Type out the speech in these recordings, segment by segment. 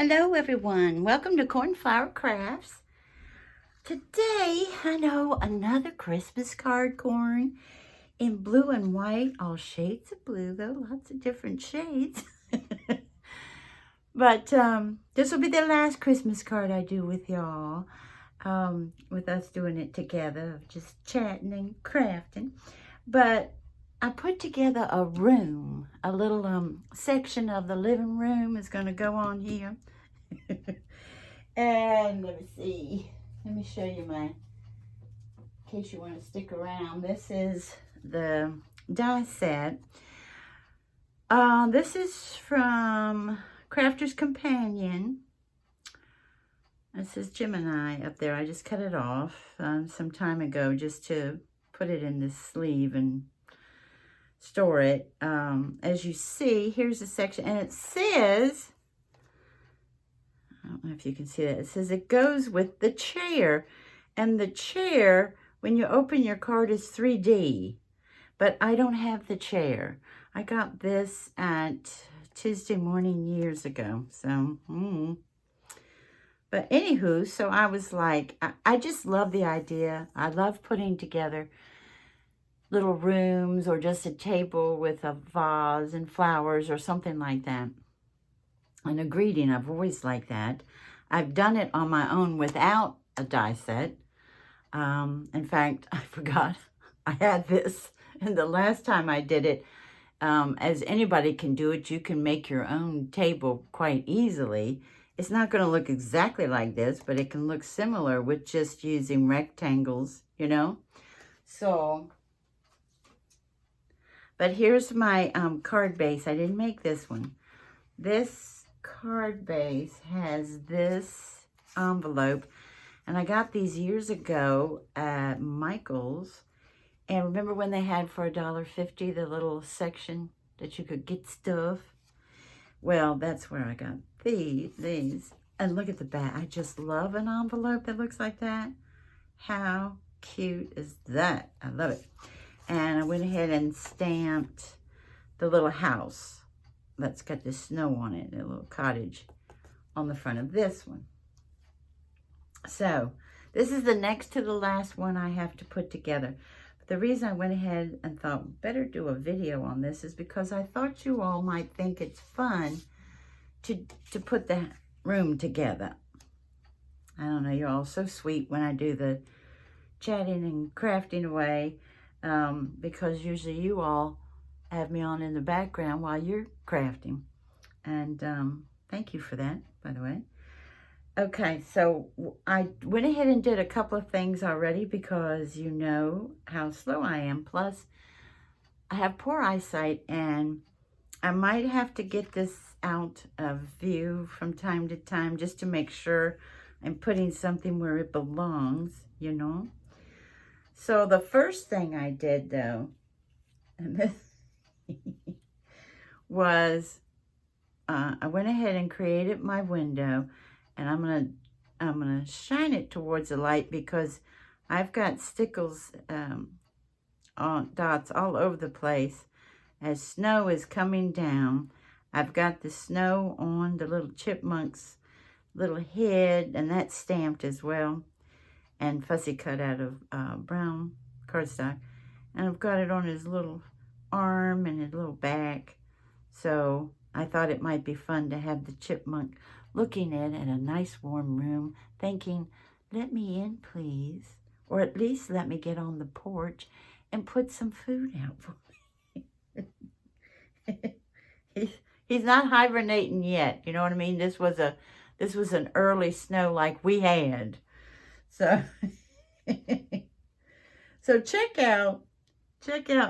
Hello everyone, welcome to Cornflower Crafts. Today, I know another Christmas card corn in blue and white, all shades of blue though, lots of different shades. But this will be the last Christmas card I do with y'all, with us doing it together, just chatting and crafting. But I put together a room, a little section of the living room is going to go on here. And let me see. Let me show you in case you want to stick around. This is the die set. This is from Crafter's Companion. This is Gemini up there. I just cut it off some time ago just to put it in this sleeve and store it. As you see, here's a section, and it says, I don't know if you can see that, it says it goes with the chair, and the chair, when you open your card, is 3D, but I don't have the chair. I got this at Tuesday morning years ago, so but anywho, so I was like, I just love the idea. I love putting together little rooms or just a table with a vase and flowers or something like that. And a greeting, I've always liked that. I've done it on my own without a die set. In fact, I forgot I had this, and the last time I did it, as anybody can do it, you can make your own table quite easily. It's not going to look exactly like this, but it can look similar with just using rectangles, you know. So, but here's my card base. I didn't make this one. This card base has this envelope, and I got these years ago at Michael's. And remember when they had for $1.50 the little section that you could get stuff? Well, that's where I got these. And look at the back. I just love an envelope that looks like that. How cute is that? I love it. And I went ahead and stamped the little house that's got the snow on it, a little cottage on the front of this one. So this is the next to the last one I have to put together. But the reason I went ahead and thought better do a video on this is because I thought you all might think it's fun to put the room together. I don't know, you're all so sweet when I do the chatting and crafting away. Because usually you all have me on in the background while you're crafting. And thank you for that, by the way. Okay, so I went ahead and did a couple of things already because you know how slow I am. Plus, I have poor eyesight, and I might have to get this out of view from time to time just to make sure I'm putting something where it belongs, you know. So the first thing I did though, and this was, I went ahead and created my window, and I'm gonna shine it towards the light because I've got stickles, on dots all over the place as snow is coming down. I've got the snow on the little chipmunk's little head, and that's stamped as well, and fussy cut out of brown cardstock. And I've got it on his little arm and his little back. So I thought it might be fun to have the chipmunk looking in at a nice warm room, thinking, let me in, please. Or at least let me get on the porch and put some food out for me. He's not hibernating yet, you know what I mean? This was an early snow like we had. So, so check out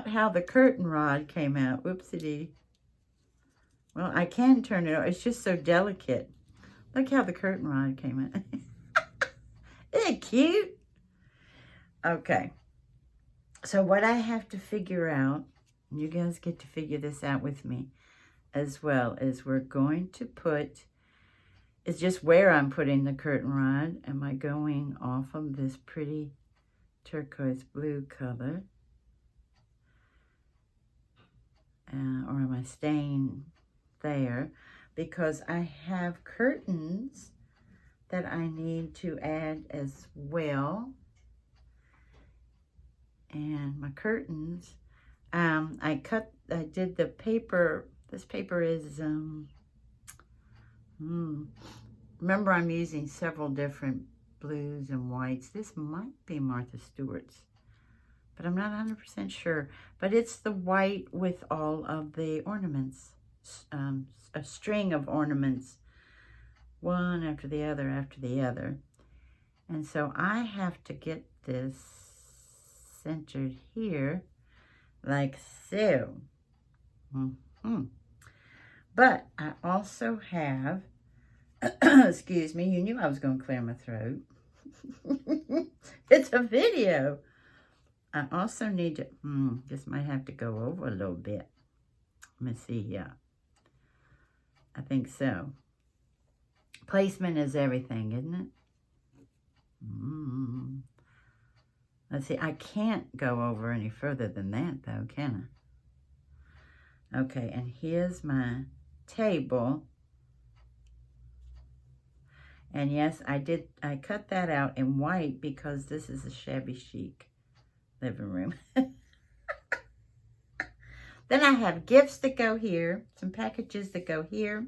how the curtain rod came out. Whoopsie. Well, I can turn it on. It's just so delicate. Look how the curtain rod came out. Isn't it cute? Okay. So what I have to figure out, and you guys get to figure this out with me as well, is we're going to put, it's just where I'm putting the curtain rod. Am I going off of this pretty turquoise blue color? Or am I staying there? because I have curtains that I need to add as well. And my curtains, I did the paper. This paper is, remember I'm using several different blues and whites. This might be Martha Stewart's, but I'm not 100% sure. But it's the white with all of the ornaments, a string of ornaments, one after the other after the other. And so I have to get this centered here, like so. But I also have, excuse me, you knew I was going to clear my throat. It's a video. I also need to, this might have to go over a little bit. Let me see here. I think so. Placement is everything, isn't it? Let's see, I can't go over any further than that, though, can I? Okay, and here's my table. And yes, I cut that out in white because this is a shabby chic living room. Then I have gifts that go here, some packages that go here.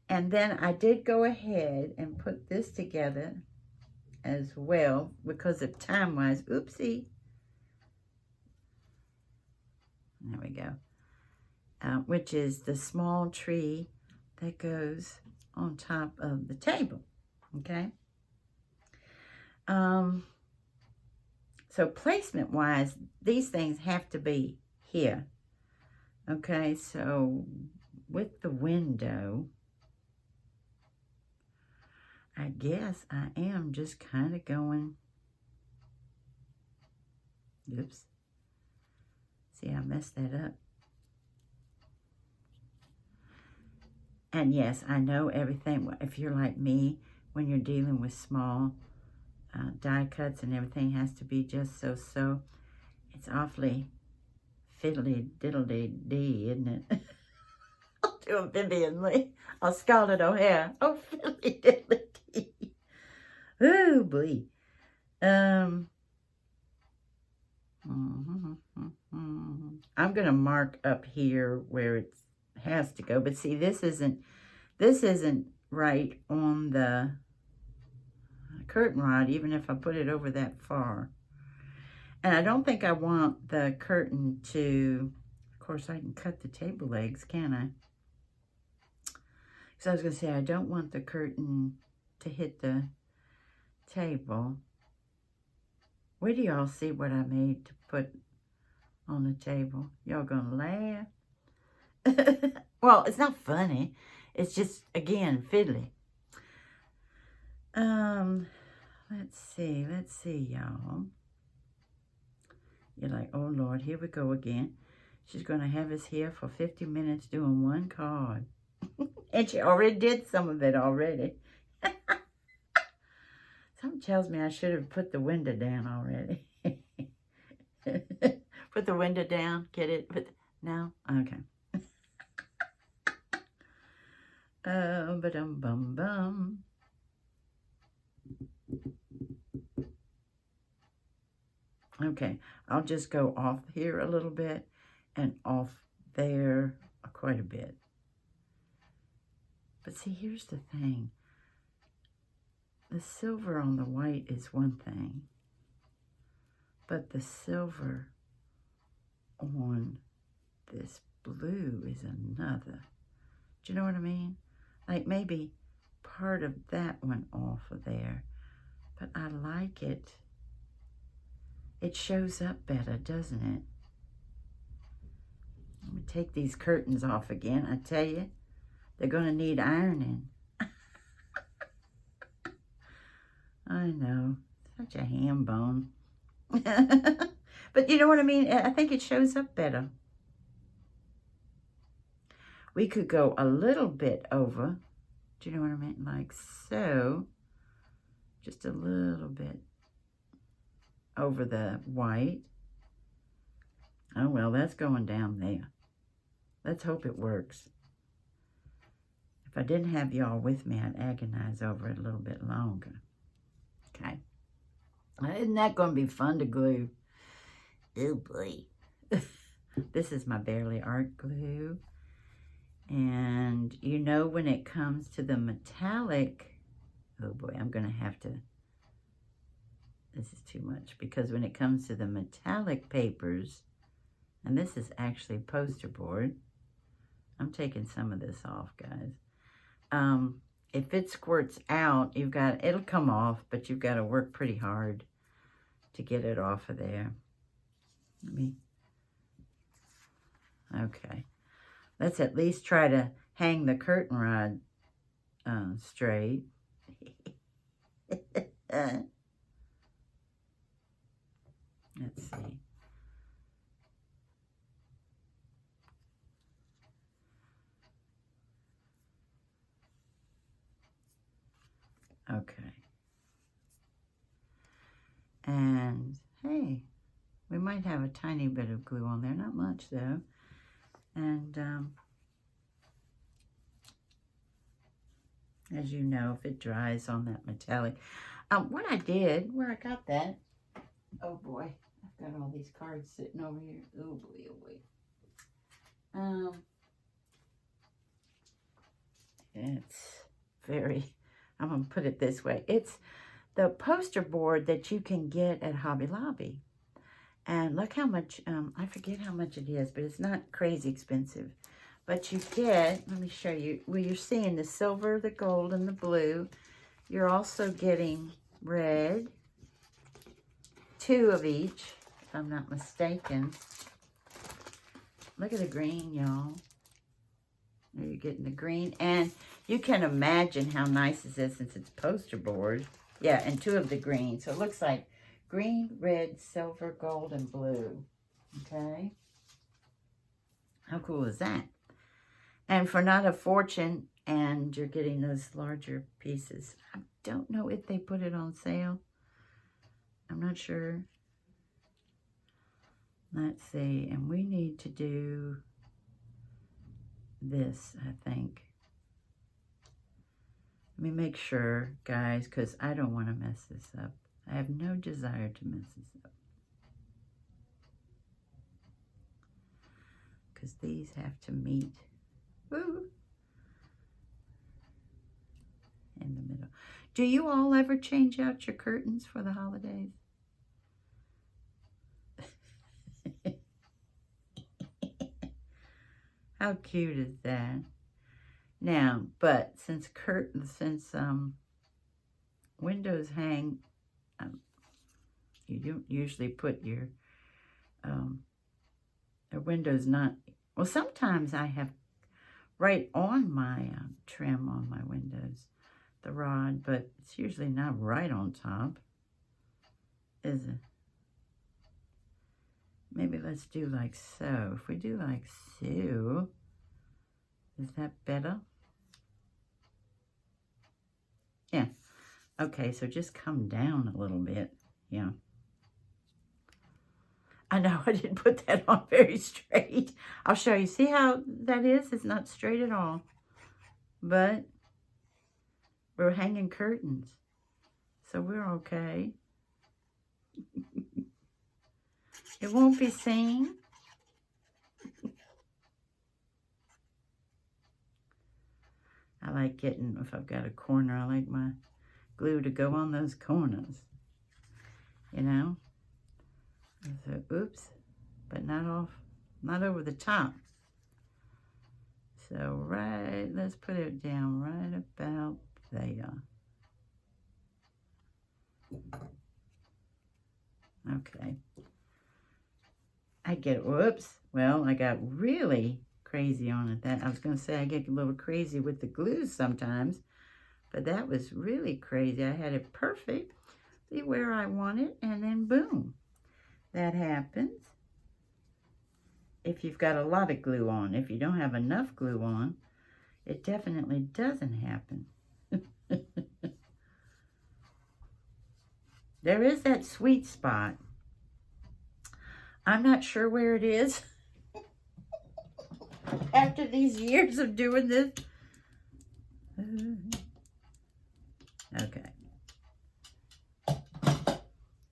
And then I did go ahead and put this together as well because of time-wise. Oopsie. There we go. Which is the small tree that goes on top of the table. Okay. So placement-wise, these things have to be here. Okay, so with the window, I guess I am just kind of going, oops, see I messed that up. And yes, I know everything, if you're like me, when you're dealing with small die cuts and everything has to be just so, it's awfully fiddly diddly dee, isn't it? I'll do a Vivian Lee. I'll Scarlett O'Hara. Oh, fiddly diddly dee. Oh, boy. I'm going to mark up here where it has to go. But see, this isn't right on the curtain rod, even if I put it over that far. And I don't think I want the curtain to, of course, I can cut the table legs, can I? Because I was going to say, I don't want the curtain to hit the table. Where do y'all see what I made to put on the table? Y'all gonna laugh? Well, it's not funny. It's just, again, fiddly. Let's see, y'all. You're like, oh, Lord, here we go again. She's going to have us here for 50 minutes doing one card. And she already did some of it already. Something tells me I should have put the window down already. Put the window down. Get it? No? Okay. Ba-dum-bum-bum. Okay, I'll just go off here a little bit and off there quite a bit. But see, here's the thing. The silver on the white is one thing, but the silver on this blue is another. Do you know what I mean? Like maybe part of that went off of there, but I like it. It shows up better, doesn't it? Let me take these curtains off again. I tell you, they're going to need ironing. I know, such a ham bone. But you know what I mean? I think it shows up better. We could go a little bit over. Do you know what I mean? Like so. Just a little bit over the white. Oh, well, that's going down there. Let's hope it works. If I didn't have y'all with me, I'd agonize over it a little bit longer. Okay. Isn't that going to be fun to glue? Oh, boy. This is my Barely Art glue. And you know when it comes to the metallic, oh boy, I'm going to have to, this is too much, because when it comes to the metallic papers, and this is actually poster board, I'm taking some of this off, guys. If it squirts out, it'll come off, but you've got to work pretty hard to get it off of there. Okay. Let's at least try to hang the curtain rod straight. Let's see. Okay. And, hey, we might have a tiny bit of glue on there. Not much, though. And, as you know, if it dries on that metallic. What I did, where I got that, oh boy, I've got all these cards sitting over here. Oh boy, oh boy. It's very, I'm going to put it this way. It's the poster board that you can get at Hobby Lobby. And look how much, I forget how much it is, but it's not crazy expensive. But you get, let me show you, well, you're seeing the silver, the gold, and the blue. You're also getting red, 2 of each, if I'm not mistaken. Look at the green, y'all. There you're getting the green. And you can imagine how nice this is since it's poster board. Yeah, and 2 of the green. So it looks like green, red, silver, gold, and blue. Okay? How cool is that? And for not a fortune, and you're getting those larger pieces. I don't know if they put it on sale. I'm not sure. Let's see. And we need to do this, I think. Let me make sure, guys, because I don't want to mess this up. I have no desire to mess this up. Because these have to meet. Woo! In the middle. Do you all ever change out your curtains for the holidays? How cute is that? Now, but since windows hang, you don't usually put your windows not, well, sometimes I have right on my trim on my windows, the rod, but it's usually not right on top, is it? Maybe let's do like so. If we do like so, is that better? Yeah. Okay, so just come down a little bit. Yeah. I know I didn't put that on very straight. I'll show you. See how that is? It's not straight at all. But we're hanging curtains. So we're okay. It won't be seen. I like getting, if I've got a corner, I like my glue to go on those corners. You know? So, oops, but not over the top. So right, let's put it down right about there. Okay. I get, whoops, well, I got really crazy on it. I was going to say I get a little crazy with the glue sometimes, but that was really crazy. I had it perfect, see where I want it, and then boom. That happens if you've got a lot of glue on. If you don't have enough glue on, it definitely doesn't happen. There is that sweet spot. I'm not sure where it is. After these years of doing this, Okay.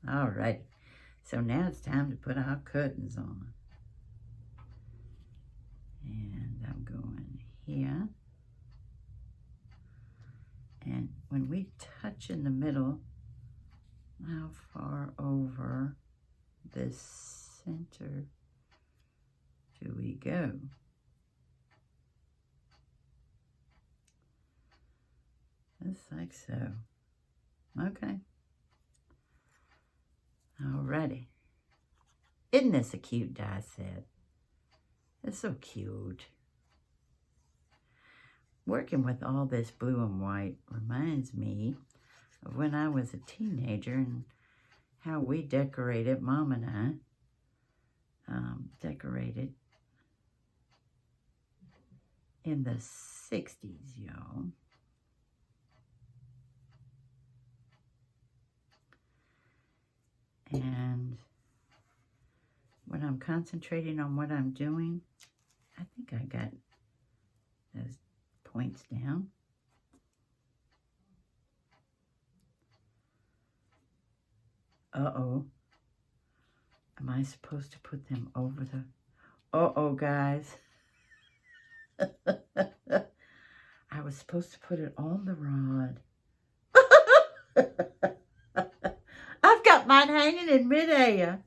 All right. So now it's time to put our curtains on. And I'm going here. And when we touch in the middle, how far over this center do we go? Just like so. Okay. Alrighty. Isn't this a cute die set? It's so cute. Working with all this blue and white reminds me of when I was a teenager and how we decorated, Mom and I decorated in the 60s, y'all. And when I'm concentrating on what I'm doing, I think I got those points down. Uh-oh. Am I supposed to put them over the... Uh-oh, guys. I was supposed to put it on the rod. I've got mine hanging in midair.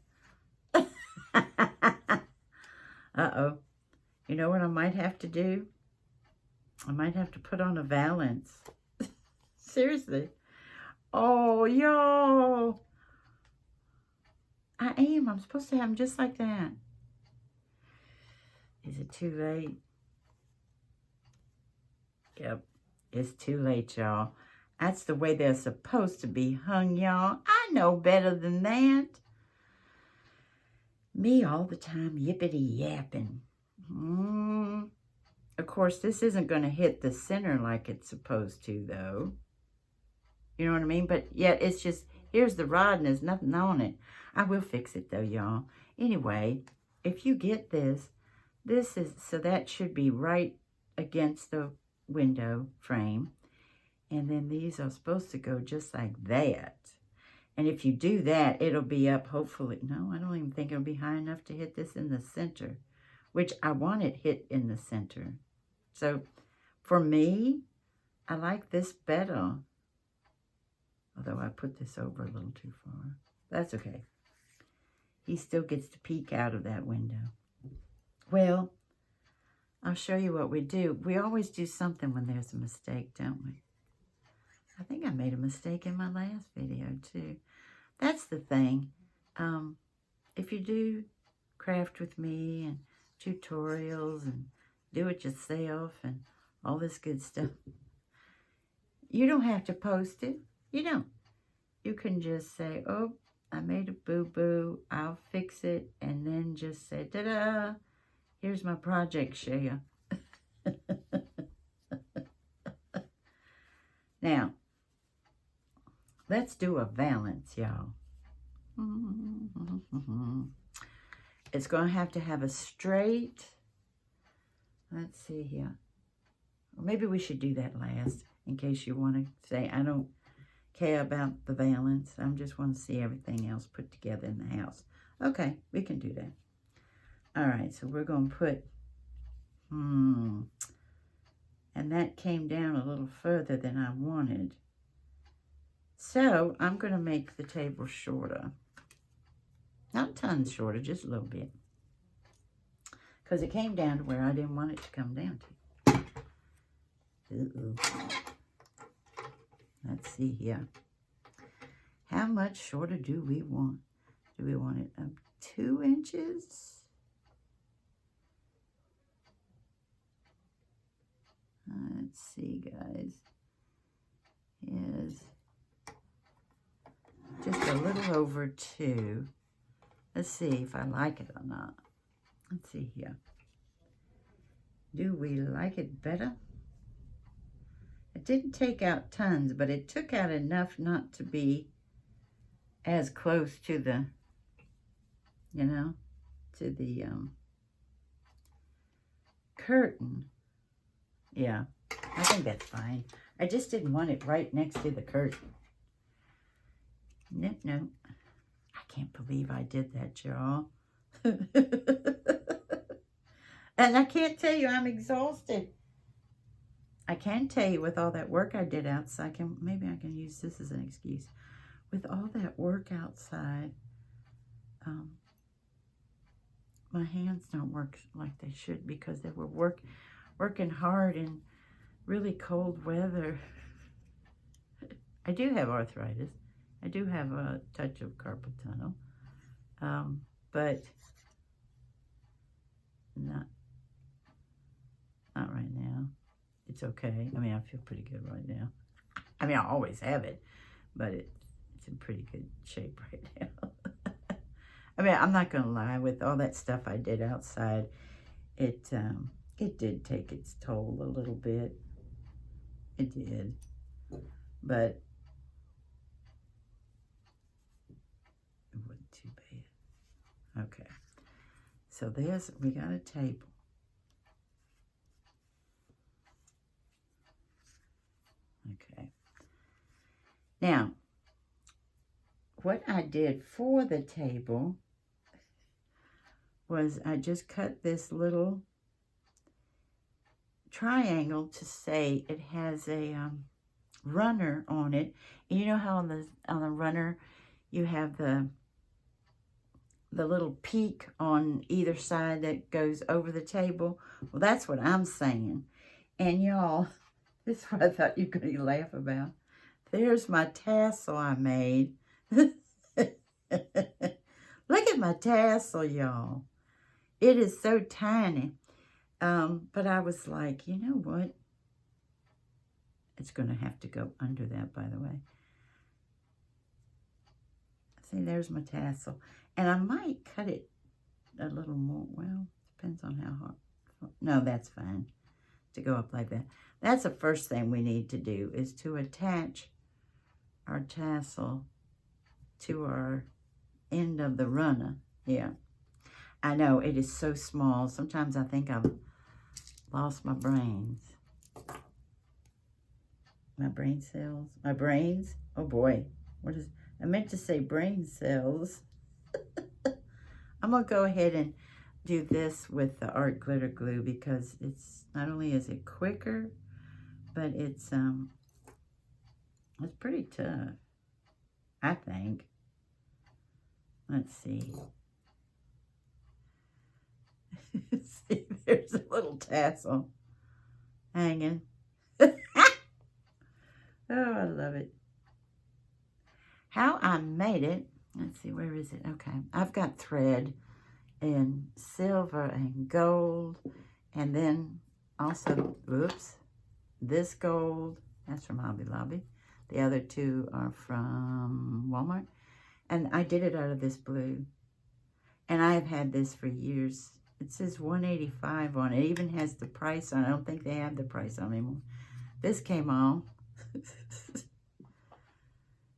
Uh-oh. You know what I might have to do? I might have to put on a valance. Seriously. Oh, y'all. I am. I'm supposed to have them just like that. Is it too late? Yep. It's too late, y'all. That's the way they're supposed to be hung, y'all. I know better than that. Me all the time yippity-yapping. Of course, this isn't going to hit the center like it's supposed to, though. You know what I mean? But, yeah, it's just, here's the rod and there's nothing on it. I will fix it, though, y'all. Anyway, if you get this, so that should be right against the window frame. And then these are supposed to go just like that. And if you do that, it'll be up, hopefully. No, I don't even think it'll be high enough to hit this in the center, which I want it hit in the center. So for me, I like this better. Although I put this over a little too far. That's okay. He still gets to peek out of that window. Well, I'll show you what we do. We always do something when there's a mistake, don't we? I think I made a mistake in my last video, too. That's the thing. If you do craft with me and tutorials and do it yourself and all this good stuff, you don't have to post it. You don't. You can just say, oh, I made a boo-boo. I'll fix it. And then just say, ta-da, here's my project share. Now, let's do a valance, y'all. It's going to have a straight. Let's see here. Maybe we should do that last in case you want to say, I don't care about the valance. I just want to see everything else put together in the house. Okay, we can do that. All right, so we're going to put, and that came down a little further than I wanted. So I'm going to make the table shorter. Not tons shorter, just a little bit. Because it came down to where I didn't want it to come down to. Let's see here. How much shorter do we want? Do we want it up 2 inches? Let's see, guys. Is just a little over 2. Let's see if I like it or not. Let's see here. Do we like it better? It didn't take out tons, but it took out enough not to be as close to the, you know, to the curtain. Yeah, I think that's fine. I just didn't want it right next to the curtain. No, no. I can't believe I did that, y'all. And I can't tell you, I'm exhausted. I can tell you with all that work I did outside, maybe I can use this as an excuse. With all that work outside, my hands don't work like they should because they were working hard in really cold weather. I do have arthritis. I do have a touch of carpal tunnel, but not right now. It's okay. I mean, I feel pretty good right now. I mean, I always have it, but it's in pretty good shape right now. I mean, I'm not gonna lie. With all that stuff I did outside, it did take its toll a little bit. It did, but it wasn't too bad. Okay, so we got a table. Okay. Now, what I did for the table was I just cut this little triangle to say it has a runner on it. And you know how on the runner you have the little peak on either side that goes over the table? Well, that's what I'm saying. And y'all, this is what I thought you were going to laugh about. There's my tassel I made. Look at my tassel, y'all. It is so tiny. But I was like, you know what? It's going to have to go under that, by the way. See, there's my tassel. And I might cut it a little more. Well, depends on how hard. No, that's fine to go up like that. That's the first thing we need to do, is to attach our tassel to our end of the runner. Yeah. I know, it is so small. Sometimes I think I've lost my brains. My brain cells? My brains? Oh boy. I meant to say brain cells. I'm going to go ahead and do this with the art glitter glue because it's not only is it quicker, but it's pretty tough, I think. Let's see. See, there's a little tassel hanging. Oh, I love it. How I made it, let's see, where is it? Okay, I've got thread in silver and gold, and then also, oops, this gold, that's from Hobby Lobby. The other two are from Walmart. And I did it out of this blue. And I've had this for years. It says $185 on it. It even has the price on it. I don't think they have the price on anymore. This came on.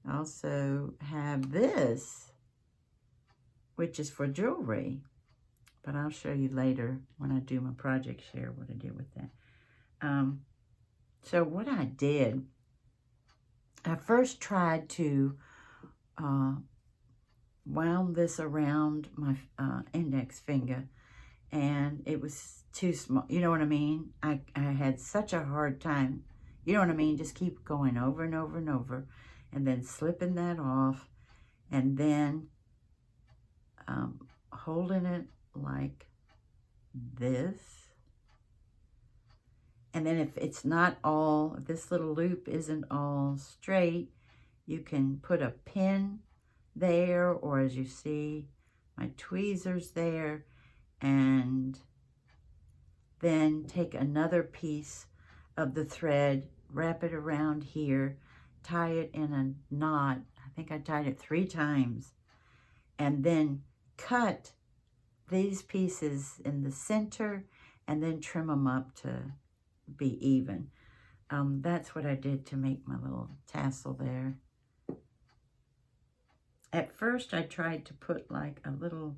I also have this, which is for jewelry. But I'll show you later when I do my project share what I did with that. So what I did, I first tried to wound this around my index finger, and it was too small. You know what I mean? I had such a hard time. You know what I mean? Just keep going over and over and over, and then slipping that off, and then holding it like this. And then if it's not all, if this little loop isn't all straight, you can put a pin there, or as you see, my tweezers there, and then take another piece of the thread, wrap it around here, tie it in a knot. I think I tied it 3 times, and then cut these pieces in the center and then trim them up to be even. That's what I did to make my little tassel there. At first, I tried to put like a little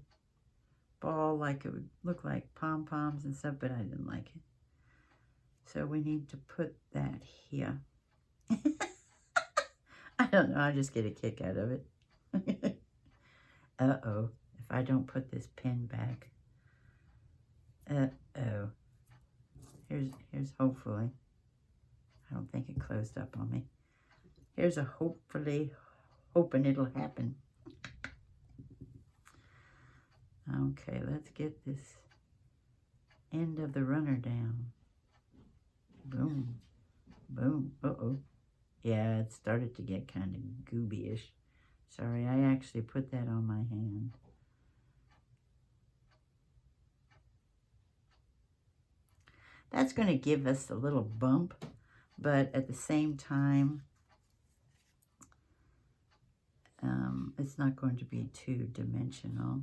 ball, like it would look like pom-poms and stuff, but I didn't like it. So we need to put that here. I don't know, I just get a kick out of it. Uh-oh, if I don't put this pin back. Uh-oh. Here's hopefully. I don't think it closed up on me. Here's a hopefully, hoping it'll happen. Okay, let's get this end of the runner down. Boom. Boom. Uh-oh. Yeah, it started to get kind of gooby-ish. Sorry, I actually put that on my hand. That's going to give us a little bump, but at the same time, it's not going to be two-dimensional.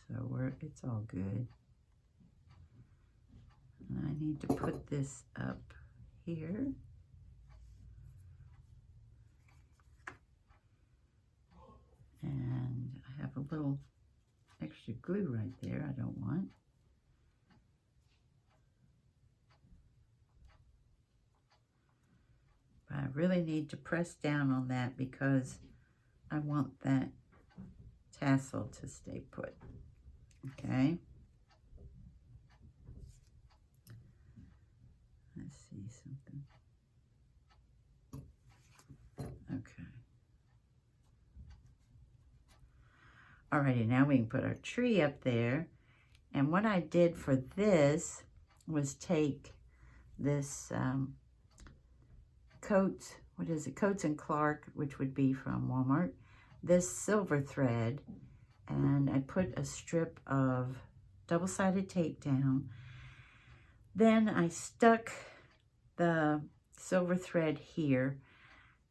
So it's all good. And I need to put this up here. And I have a little extra glue right there I don't want. But I really need to press down on that because I want that tassel to stay put. Okay. Let's see something. Okay. Alrighty, now we can put our tree up there. And what I did for this was take this Coats, what is it? Coats and Clark, which would be from Walmart. This silver thread, and I put a strip of double-sided tape down. Then I stuck the silver thread here,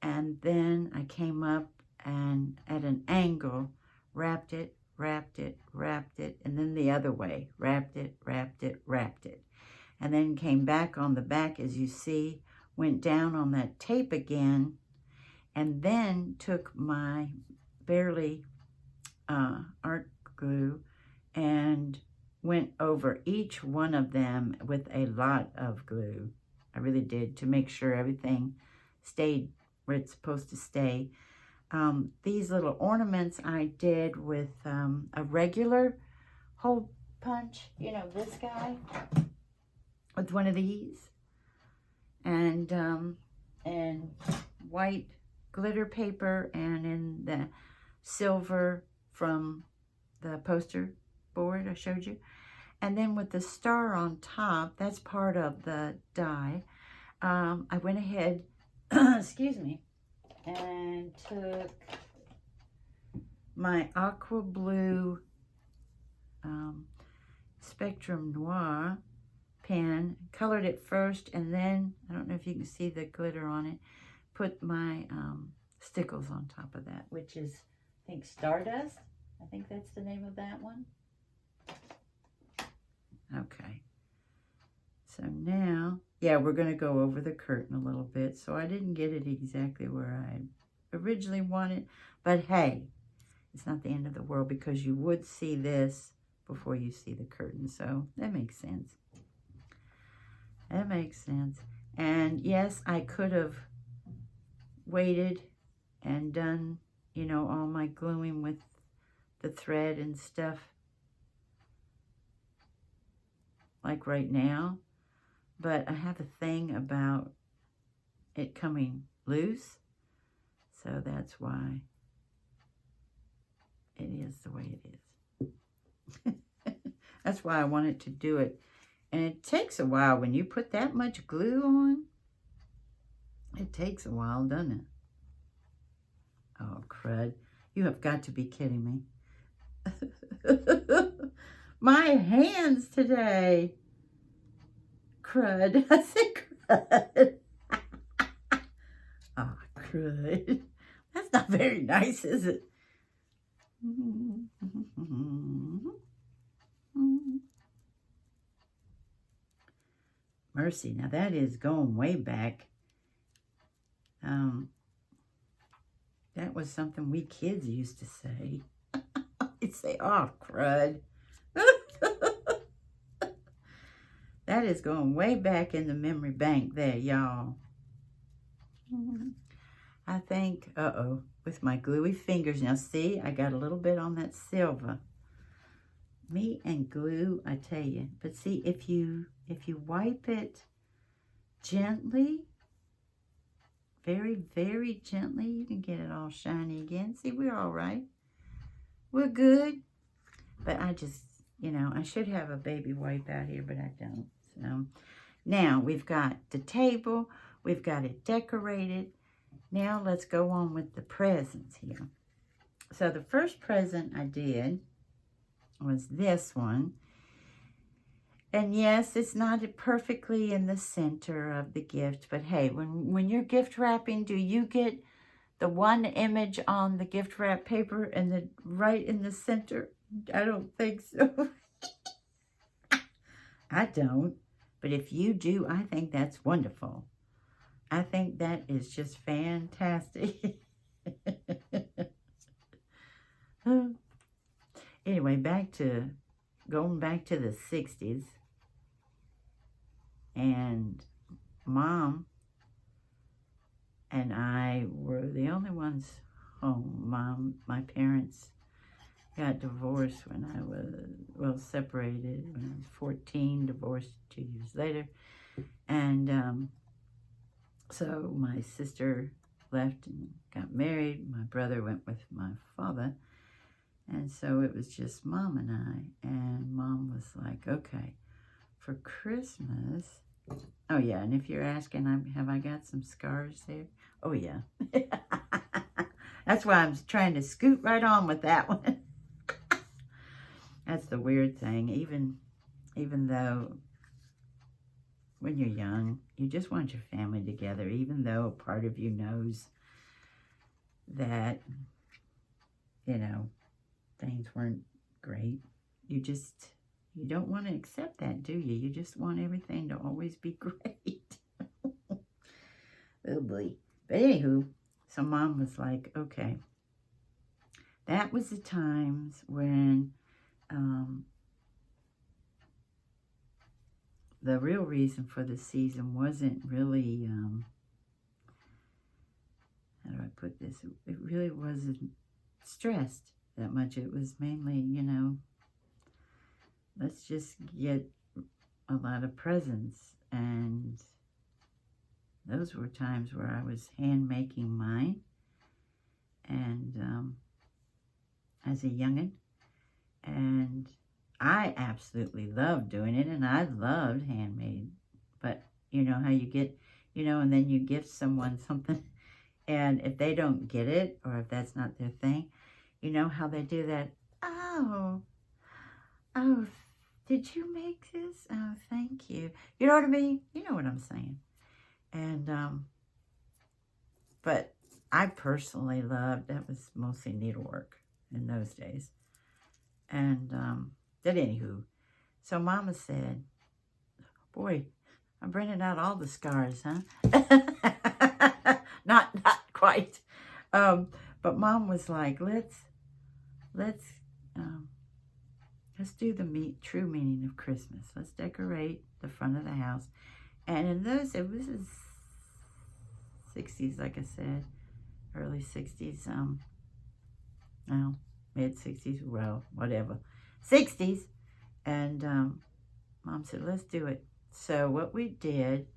and then I came up and at an angle, wrapped it, and then the other way, wrapped it, and then came back on the back, as you see, went down on that tape again, and then took my Barely art glue and went over each one of them with a lot of glue. I really did, to make sure everything stayed where it's supposed to stay. These little ornaments I did with a regular hole punch, you know, this guy, with one of these, and white glitter paper, and in the silver from the poster board I showed you. And then with the star on top, that's part of the die. I went ahead, excuse me, and took my aqua blue Spectrum Noir pen, colored it first, and then, I don't know if you can see the glitter on it, put my stickles on top of that, which is, I think, Stardust. I think that's the name of that one. Okay. So now, yeah, we're going to go over the curtain a little bit. So I didn't get it exactly where I originally wanted. But hey, it's not the end of the world, because you would see this before you see the curtain. So that makes sense. That makes sense. And yes, I could have waited and done, you know, all my gluing with the thread and stuff like right now. But I have a thing about it coming loose. So that's why it is the way it is. That's why I wanted to do it. And it takes a while when you put that much glue on. It takes a while, doesn't it? Oh, crud. You have got to be kidding me. My hands today. Crud. I said crud. Oh, crud. That's not very nice, is it? Mercy. Now that is going way back. That was something we kids used to say. They'd say, oh, crud. That is going way back in the memory bank there, y'all. I think, with my gluey fingers. Now, see, I got a little bit on that silver. Me and glue, I tell you. But see, if you wipe it gently, very, very gently, you can get it all shiny again. See, we're all right. We're good. But I just, I should have a baby wipe out here, but I don't. So now we've got the table. We've got it decorated. Now let's go on with the presents here. So the first present I did was this one. And yes, it's not perfectly in the center of the gift, but hey, when you're gift wrapping, do you get the one image on the gift wrap paper and right in the center? I don't think so. I don't. But if you do, I think that's wonderful. I think that is just fantastic. Anyway, going back to the 60s. And Mom and I were the only ones home. My parents got divorced when I was, separated when I was 14, divorced 2 years later. And so my sister left and got married. My brother went with my father. And so it was just Mom and I. And Mom was like, okay, for Christmas. Oh, yeah. And if you're asking, have I got some scars there? Oh, yeah. That's why I'm trying to scoot right on with that one. That's the weird thing. Even though when you're young, you just want your family together, even though a part of you knows that, things weren't great. You don't want to accept that, do you? You just want everything to always be great. Oh, boy. But anywho, so Mom was like, okay. That was the times when the real reason for the season wasn't really, how do I put this? It really wasn't stressed that much. It was mainly, let's just get a lot of presents. And those were times where I was hand making mine. And as a youngin'. And I absolutely loved doing it. And I loved handmade. But you know how you get, and then you gift someone something. And if they don't get it, or if that's not their thing, you know how they do that? Oh, did you make this? Oh, thank you. You know what I mean? You know what I'm saying. And, but I personally loved, that was mostly needlework in those days. And, but anywho, so Mama said, boy, I'm bringing out all the scars, huh? Not quite. But Mom was like, let's do the true meaning of Christmas. Let's decorate the front of the house. And in those, it was the 60s, like I said, early 60s, well, mid 60s, well, whatever, 60s. And Mom said, let's do it. So what we did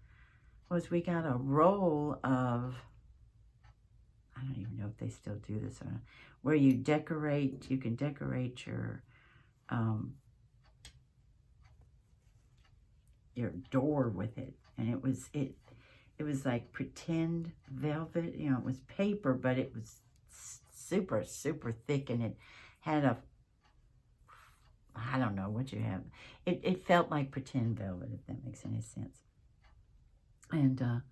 was we got a roll of, I don't even know if they still do this or not, where you can decorate your door with it. And it was like pretend velvet, it was paper, but it was super, super thick, and it had I don't know what you have. It felt like pretend velvet, if that makes any sense. And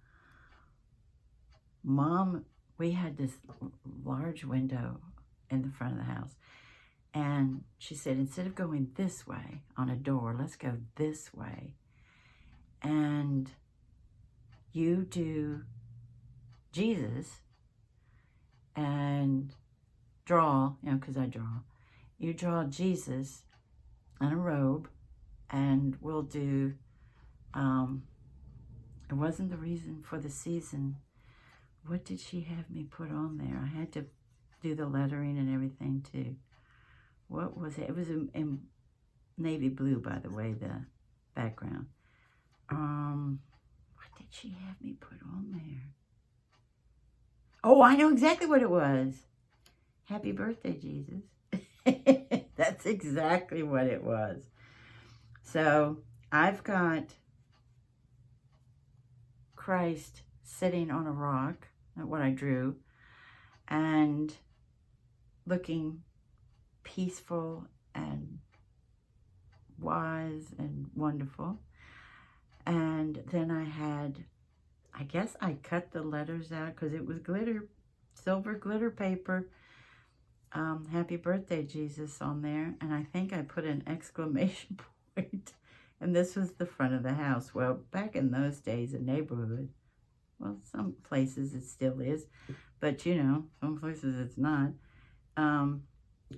Mom, we had this large window in the front of the house. And she said, instead of going this way on a door, let's go this way. And you do Jesus and draw, because I draw. You draw Jesus in a robe, and we'll do It wasn't the reason for the season. What did she have me put on there? I had to do the lettering and everything too. What was it? It was in navy blue, by the way, the background. What did she have me put on there? Oh, I know exactly what it was. Happy birthday, Jesus. That's exactly what it was. So I've got Christ sitting on a rock, that's what I drew, and looking peaceful and wise and wonderful. And then I guess I cut the letters out because it was glitter, silver glitter paper. Happy birthday, Jesus, on there. And I think I put an exclamation point. And this was the front of the house. Well, back in those days, a neighborhood, well, some places it still is, but you know, some places it's not,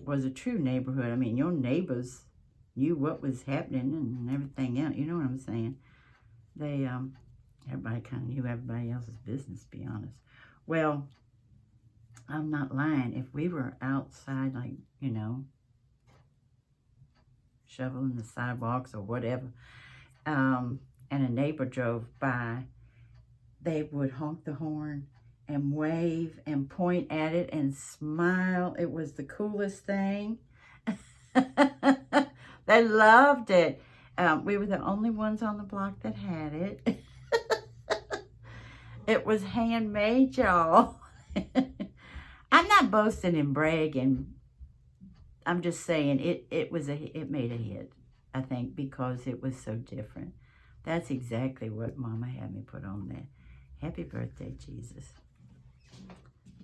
was a true neighborhood. I mean, your neighbors knew what was happening and everything else. You know what I'm saying? They, everybody kind of knew everybody else's business, to be honest. Well, I'm not lying. If we were outside, like, you know, shoveling the sidewalks or whatever, and a neighbor drove by, they would honk the horn and wave and point at it and smile. It was the coolest thing. They loved it. We were the only ones on the block that had it. It was handmade, y'all. I'm not boasting and bragging. I'm just saying it made a hit, I think, because it was so different. That's exactly what Mama had me put on there. Happy birthday, Jesus.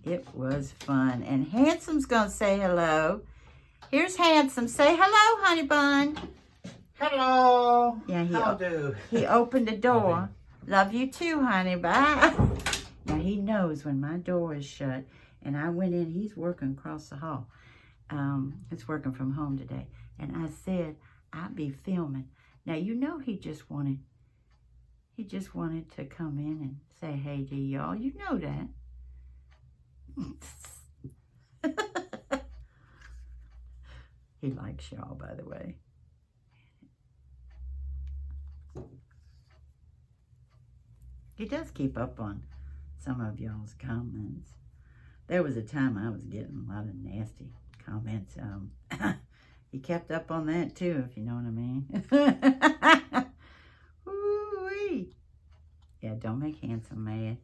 It was fun. And Handsome's going to say hello. Here's Handsome. Say hello, honey bun. Hello. Yeah, How do? He opened the door. Love you too, honey. Bye. Now, he knows when my door is shut and I went in, he's working across the hall. He's working from home today. And I said, I'd be filming. Now, you know he just wanted to come in and say hey to y'all. You know that. He likes y'all, by the way. He does keep up on some of y'all's comments. There was a time I was getting a lot of nasty comments. He kept up on that too, if you know what I mean. Ooh-wee. Yeah, don't make Handsome mad.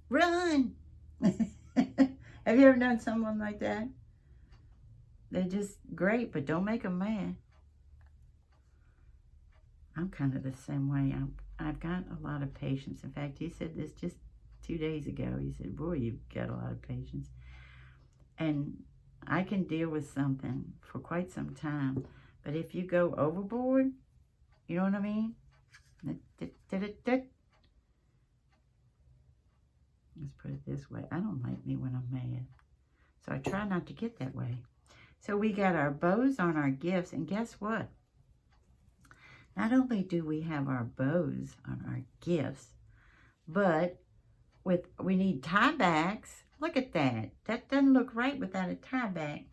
Run! Have you ever known someone like that? They're just great, but don't make them mad. I'm kind of the same way. I've got a lot of patience. In fact, he said this just 2 days ago. He said, boy, you've got a lot of patience. And I can deal with something for quite some time. But if you go overboard, you know what I mean? Let's put it this way. I don't like me when I'm mad. So I try not to get that way. So we got our bows on our gifts. And guess what? Not only do we have our bows on our gifts, but we need tie backs. Look at that. That doesn't look right without a tie back.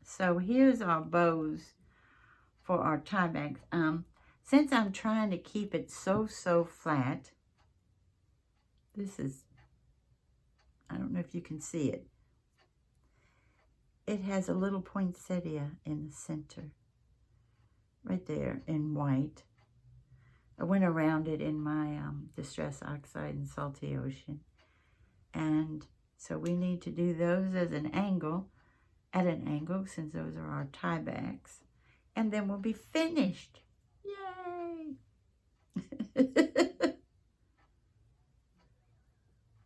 So here's our bows for our tie backs. Since I'm trying to keep it so flat, this is, I don't know if you can see it. It has a little poinsettia in the center, right there in white. I went around it in my Distress Oxide and Salty Ocean. And so we need to do those as an angle, at an angle, since those are our tie backs. And then we'll be finished. Yay!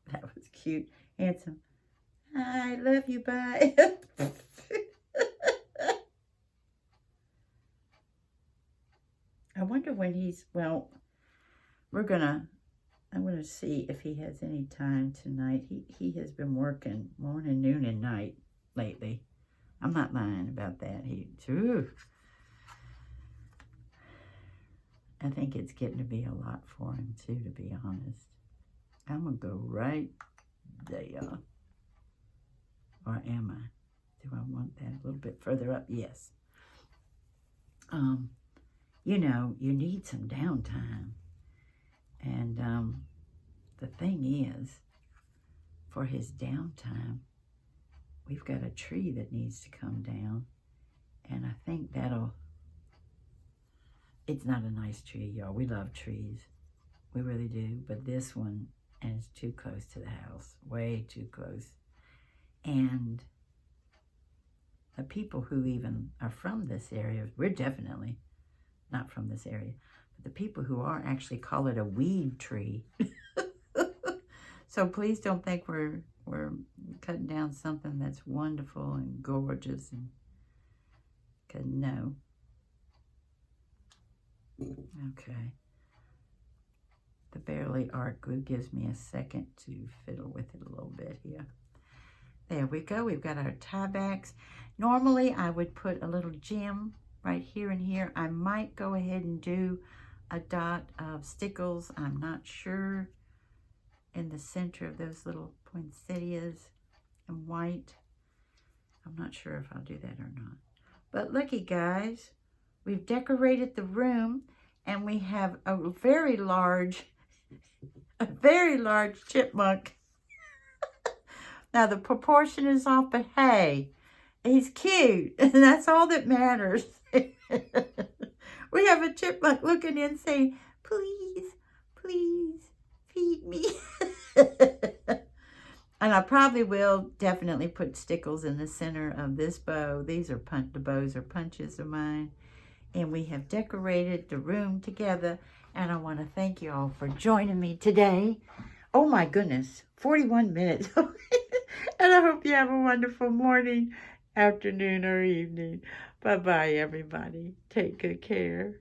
That was cute. Handsome. I love you, bye. I wonder when he's, well, I'm gonna see if he has any time tonight. He has been working morning, noon, and night lately. I'm not lying about that. I think it's getting to be a lot for him too, to be honest. I'm going to go right there. Or am I? Do I want that a little bit further up? Yes. You know, you need some downtime. And the thing is, for his downtime, we've got a tree that needs to come down. And I think it's not a nice tree, y'all. We love trees. We really do. But this one is too close to the house. Way too close. And the people who even are from this area, we're definitely not from this area, but the people who are actually call it a weed tree. So please don't think we're cutting down something that's wonderful and gorgeous, and cause no. Okay. The Barely Art Glue gives me a second to fiddle with it a little bit here. There we go. We've got our tie backs. Normally, I would put a little gem right here and here. I might go ahead and do a dot of stickles. I'm not sure. In the center of those little poinsettias in white. I'm not sure if I'll do that or not. But looky, guys. We've decorated the room, and we have a very large chipmunk. Now, the proportion is off, but hey, he's cute, and that's all that matters. We have a chipmunk looking in saying, please, please feed me. And I probably will definitely put stickles in the center of this bow. These are the bows are punches of mine. And we have decorated the room together. And I want to thank you all for joining me today. Oh my goodness, 41 minutes. And I hope you have a wonderful morning, afternoon, or evening. Bye-bye, everybody. Take good care.